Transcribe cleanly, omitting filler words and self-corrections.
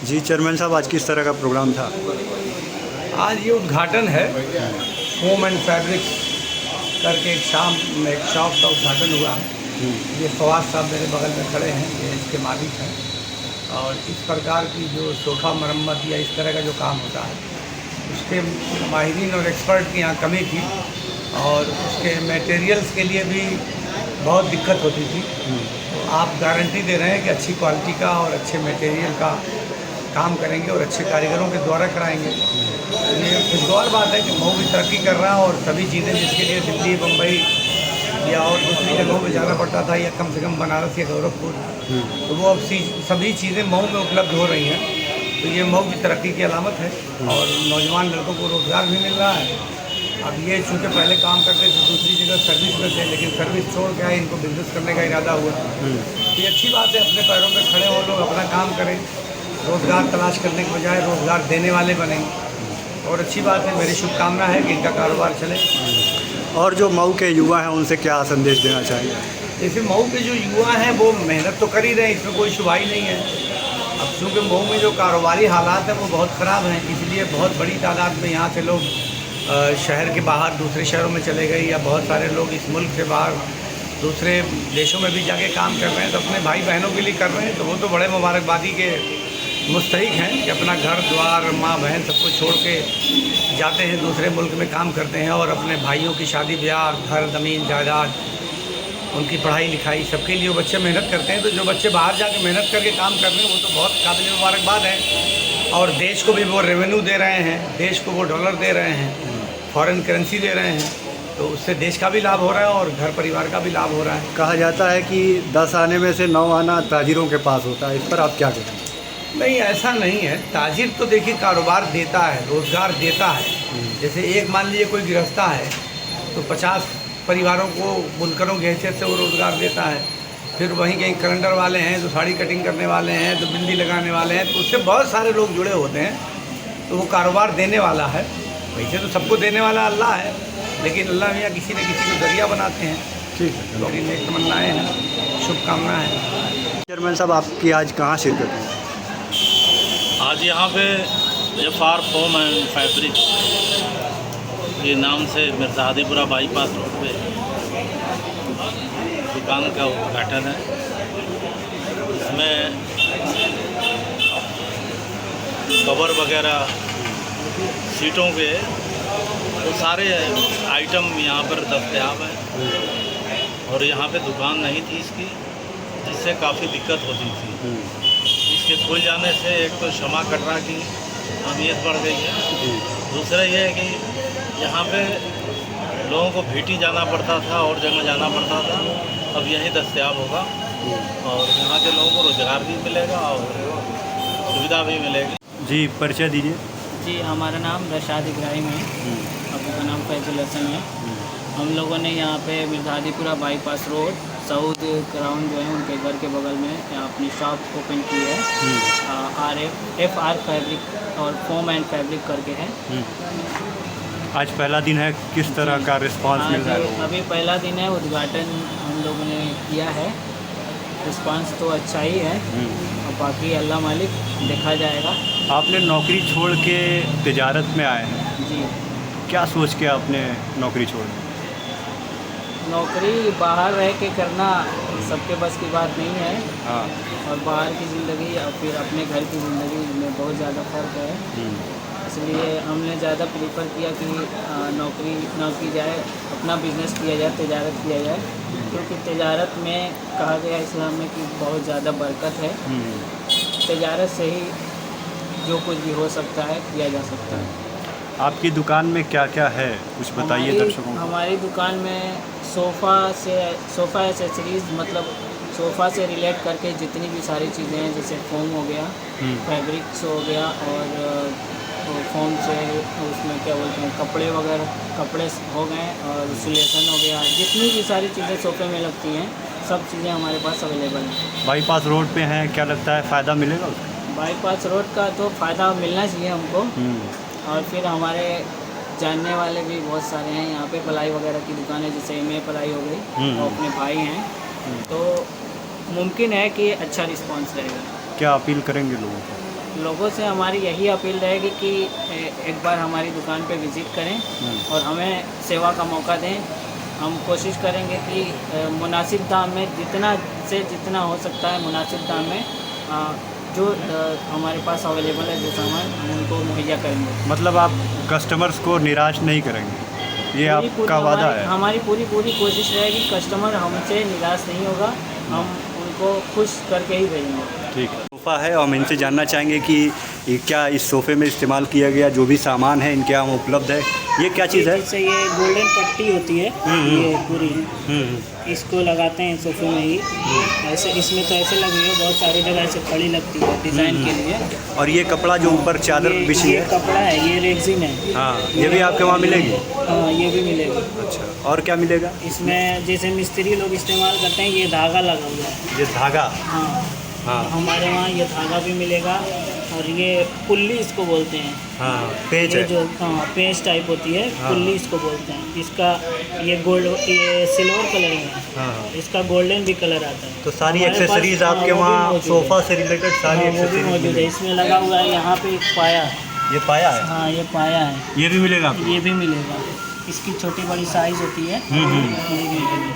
जी chairman साहब, आज किस तरह का प्रोग्राम था? आज ये उद्घाटन है। फोम एंड फैब्रिक्स करके एक शॉप का उद्घाटन हुआ है। ये फवाद साहब मेरे बगल में खड़े हैं, ये इसके मालिक हैं। और इस प्रकार की जो सोफ़ा मरम्मत या इस तरह का जो काम होता है, उसके माहिरीन और एक्सपर्ट की यहाँ कमी थी और उसके मटेरियल्स के लिए भी बहुत दिक्कत होती थी। तो आप गारंटी दे रहे हैं कि अच्छी क्वालिटी का और अच्छे मटेरियल का काम करेंगे और अच्छे कारीगरों के द्वारा कराएंगे। ये खुशगवार बात है कि मऊ भी तरक्की कर रहा है और सभी चीज़ें जिसके लिए दिल्ली, मुंबई या और दूसरी जगहों में जाना पड़ता था, या कम से कम बनारस या गोरखपुर, तो वो अब सभी चीज़ें मऊ में उपलब्ध हो रही हैं। तो ये मऊ की तरक्की की अलामत है और नौजवान लड़कों को रोज़गार भी मिल रहा है। अब ये चूँकि पहले काम करते थे दूसरी जगह सर्विस में थे, लेकिन सर्विस छोड़ के आए, इनको बिजनेस करने का इरादा हुआ। तो ये अच्छी बात है, अपने पैरों पर खड़े हो लोग, अपना काम करें, रोज़गार तलाश करने के बजाय रोज़गार देने वाले बनें और अच्छी बात है। मेरी शुभकामना है कि इनका कारोबार चले। और जो मऊ के युवा हैं उनसे क्या संदेश देना चाहिए? जैसे मऊ के जो युवा हैं वो मेहनत तो कर ही रहे हैं, इसमें कोई शुभाई नहीं है। अब चूँकि मऊ में जो कारोबारी हालात हैं वो बहुत ख़राब हैं, इसलिए बहुत बड़ी तादाद में यहाँ से लोग शहर के बाहर दूसरे शहरों में चले गए, या बहुत सारे लोग इस मुल्क से बाहर दूसरे देशों में भी जाके काम कर रहे हैं। तो अपने भाई बहनों के लिए कर रहे हैं, तो वो तो बड़े मुबारकबादी के मुस्तहिक हैं कि अपना घर द्वार, माँ बहन सबको छोड़ के जाते हैं, दूसरे मुल्क में काम करते हैं और अपने भाइयों की शादी ब्याह, घर ज़मीन जायदाद, उनकी पढ़ाई लिखाई, सबके लिए वो बच्चे मेहनत करते हैं। तो जो बच्चे बाहर जाके मेहनत करके काम कर रहे हैं वो तो बहुत काबिल मुबारकबाद है। और देश को भी वो रेवेन्यू दे रहे हैं, देश को वो डॉलर दे रहे हैं, फॉरेन करेंसी दे रहे हैं, तो उससे देश का भी लाभ हो रहा है और घर परिवार का भी लाभ हो रहा है। कहा जाता है कि 10 आने में से 9 आना ताजिरों के पास होता है, इस पर आप क्या कहें? नहीं, ऐसा नहीं है। ताजिर तो देखिए कारोबार देता है, रोज़गार देता है। जैसे एक मान लीजिए कोई गृहस्था है तो 50 परिवारों को बुनकरों की हैसियत से वो रोज़गार देता है। फिर वहीं कहीं कैलेंडर वाले हैं, तो साड़ी कटिंग करने वाले हैं, तो बिंदी लगाने वाले हैं, तो उससे बहुत सारे लोग जुड़े होते हैं। तो वो कारोबार देने वाला है। वैसे तो सबको देने वाला अल्लाह है, लेकिन अल्लाह मियाँ किसी न किसी को जरिया बनाते हैं। ठीक है, मेरी नेक तमन्नाएँ हैं, शुभकामनाएँ हैं। चेयरमैन साहब, आपकी आज कहाँ शिरकत है? आज यहाँ पे FR फोम एंड फैब्रिक के नाम से मिर्ज़ाहदीपुरा बाईपास रोड पे दुकान का उद्घाटन है। इसमें कवर वगैरह, सीटों के वो सारे आइटम यहाँ पर दस्तयाब हैं और यहाँ पे दुकान नहीं थी इसकी, जिससे काफ़ी दिक्कत होती थी। इसके खुल जाने से एक तो क्षमा कटरा की अहमियत बढ़ गई है, दूसरा ये है कि यहाँ पे लोगों को भीटी जाना पड़ता था और जगह जाना पड़ता था, अब यही दस्तयाब होगा और यहाँ के लोगों को रोज़गार भी मिलेगा और सुविधा भी मिलेगी। जी, परिचय दीजिए। जी, हमारा नाम रशाद इब्राहिम है, अबू का नाम फैजुल हसन है। हम लोगों ने यहाँ पे मिर्ज़ाहदीपुरा बाईपास रोड सऊद क्राउन जो है उनके घर के बगल में अपनी शॉप ओपन की है। FR फैब्रिक और फोम एंड फैब्रिक करके है। आज पहला दिन है, किस तरह का रिस्पांस मिल रहा है? अभी पहला दिन है, उद्घाटन हम लोगों ने किया है। रिस्पांस तो अच्छा ही है और बाकी अल्लाह मालिक देखा जाएगा। आपने नौकरी छोड़ के तिजारत में आए हैं, जी, क्या सोच के आपने नौकरी छोड़ी? नौकरी बाहर रह के करना सबके बस की बात नहीं है। हाँ। और बाहर की ज़िंदगी और फिर अपने घर की ज़िंदगी में बहुत ज़्यादा फ़र्क है। इसलिए हमने ज़्यादा प्रीफर किया कि नौकरी ना की जाए, अपना बिज़नेस किया जाए, तिजारत किया जाए, क्योंकि तिजारत में कहा गया इस्लाम में कि बहुत ज़्यादा बरकत है। तिजारत से ही जो कुछ भी हो सकता है, किया जा सकता है। आपकी दुकान में क्या क्या है, कुछ बताइए दर्शकों को। हमारी दुकान में सोफ़ा एसेसरीज़, मतलब सोफ़ा से रिलेट करके जितनी भी सारी चीज़ें हैं, जैसे फोम हो गया, फैब्रिक्स हो गया और फोम से उसमें क्या बोलते हैं कपड़े वगैरह, कपड़े हो गए और इंसुलेशन हो गया, जितनी भी सारी चीज़ें सोफ़े में लगती हैं सब चीज़ें हमारे पास अवेलेबल हैं। बाईपास रोड पे हैं, क्या लगता है फ़ायदा मिलेगा उसका? बाईपास रोड का तो फ़ायदा मिलना चाहिए हमको। और फिर हमारे जानने वाले भी बहुत सारे हैं यहाँ पे, पलाई वगैरह की दुकान है, जैसे MA पलाई हो गई और अपने भाई हैं, तो मुमकिन है कि अच्छा रिस्पांस रहेगा। क्या अपील करेंगे लोगों को? लोगों से हमारी यही अपील रहेगी कि एक बार हमारी दुकान पे विज़िट करें और हमें सेवा का मौका दें। हम कोशिश करेंगे कि मुनासिब दाम में जितना से जितना हो सकता है मुनासिब दाम में जो हमारे पास अवेलेबल है जो सामान हम उनको मुहैया करेंगे। मतलब आप कस्टमर्स को निराश नहीं करेंगे, ये आपका वादा है? हमारी पूरी कोशिश रहेगी, कस्टमर हमसे निराश नहीं होगा, हम उनको खुश करके ही भेजेंगे। ठीक है। सोफ़ा है और हम इनसे जानना चाहेंगे कि ये क्या इस सोफ़े में इस्तेमाल किया गया जो भी सामान है इनके यहाँ उपलब्ध है। ये क्या चीज़ है? जैसे ये गोल्डन पट्टी होती है, ये पूरी इसको लगाते हैं सोफे में ही। ऐसे इसमें तो ऐसे लगी है, बहुत सारी जगह से खड़ी लगती है डिज़ाइन के लिए। और ये कपड़ा जो ऊपर चादर बिछी ये है, कपड़ा है, ये रेक्सिन है। हाँ, ये भी आपके वहाँ मिलेगी? हाँ, ये भी मिलेगी। अच्छा, और क्या मिलेगा इसमें जैसे मिस्त्री लोग इस्तेमाल करते हैं, ये धागा लगा हुआ है। ये धागा? हाँ हाँ हमारे वहाँ ये धागा भी मिलेगा। और ये पुल्ली इसको बोलते हैं। हाँ, पेच ये है जो पेच टाइप होती है, हाँ। पुल्ली इसको बोलते हैं। इसका ये सिल्वर कलर है, हाँ। इसका गोल्डन भी कलर आता है। तो सारी हमारे पास, एक्सेसरीज आपके हाँ, वो भी वहाँ मौजूद सोफ़ा है। से रिलेटेड सारी हाँ, वो भी एक्सेसरीज मौजूद है। इसमें लगा हुआ है यहाँ पे एक पाया, ये पाया है? हाँ ये पाया है, ये भी मिलेगा आपको? ये भी मिलेगा। इसकी छोटी बड़ी साइज़ होती है, ये भी मिलेगी।